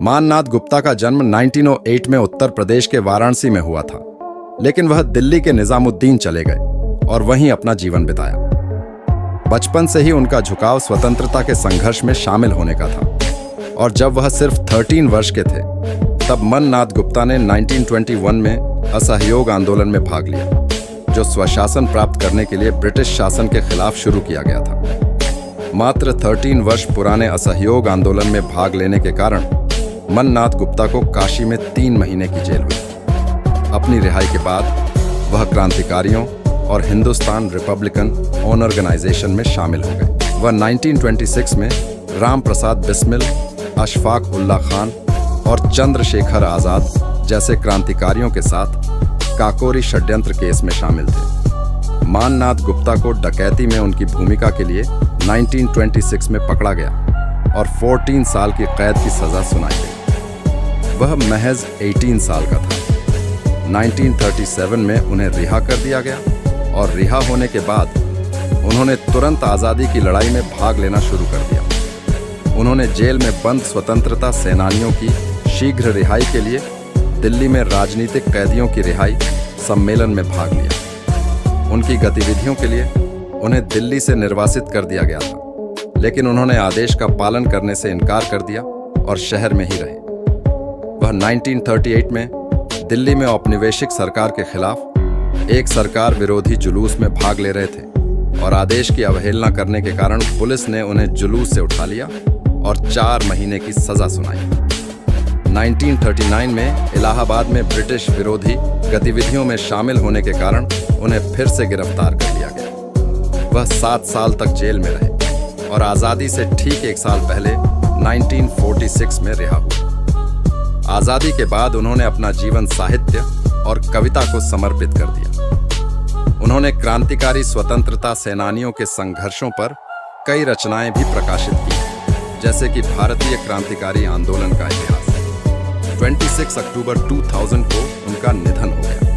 माननाथ गुप्ता का जन्म 1908 में उत्तर प्रदेश के वाराणसी में हुआ था, लेकिन वह दिल्ली के निजामुद्दीन चले गए और वहीं अपना जीवन बिताया। बचपन से ही उनका झुकाव स्वतंत्रता के संघर्ष में शामिल होने का था और जब वह सिर्फ 13 वर्ष के थे तब मननाथ गुप्ता ने 1921 में असहयोग आंदोलन में भाग लिया, जो स्वशासन प्राप्त करने के लिए ब्रिटिश शासन के खिलाफ शुरू किया गया था। मात्र 13 वर्ष पुराने असहयोग आंदोलन में भाग लेने के कारण मननाथ गुप्ता को काशी में 3 महीने की जेल हुई। अपनी रिहाई के बाद वह क्रांतिकारियों और हिंदुस्तान रिपब्लिकन ऑर्गेनाइजेशन में शामिल हो गए। वह 1926 में राम प्रसाद बिस्मिल, अशफाक उल्ला खान और चंद्रशेखर आजाद जैसे क्रांतिकारियों के साथ काकोरी षड्यंत्र केस में शामिल थे। माननाथ गुप्ता को डकैती में उनकी भूमिका के लिए 1926 में पकड़ा गया और 14 साल की कैद की सजा सुनाई गई। वह महज 18 साल का था। 1937 में उन्हें रिहा कर दिया गया और रिहा होने के बाद उन्होंने तुरंत आज़ादी की लड़ाई में भाग लेना शुरू कर दिया। उन्होंने जेल में बंद स्वतंत्रता सेनानियों की शीघ्र रिहाई के लिए दिल्ली में राजनीतिक कैदियों की रिहाई सम्मेलन में भाग लिया। उनकी गतिविधियों के लिए उन्हें दिल्ली से निर्वासित कर दिया गया था, लेकिन उन्होंने आदेश का पालन करने से इनकार कर दिया और शहर में ही रहे। वह 1938 में दिल्ली में औपनिवेशिक सरकार के खिलाफ एक सरकार विरोधी जुलूस में भाग ले रहे थे और आदेश की अवहेलना करने के कारण पुलिस ने उन्हें जुलूस से उठा लिया और 4 महीने की सजा सुनाई। 1939 में इलाहाबाद में ब्रिटिश विरोधी गतिविधियों में शामिल होने के कारण उन्हें फिर से गिरफ्तार कर लिया गया। वह 7 साल तक जेल में रहे और आज़ादी से ठीक 1 साल पहले 1946 में रिहा हुए। आज़ादी के बाद उन्होंने अपना जीवन साहित्य और कविता को समर्पित कर दिया। उन्होंने क्रांतिकारी स्वतंत्रता सेनानियों के संघर्षों पर कई रचनाएं भी प्रकाशित की, जैसे कि भारतीय क्रांतिकारी आंदोलन का इतिहास। 26 अक्टूबर 2000 को उनका निधन हो गया।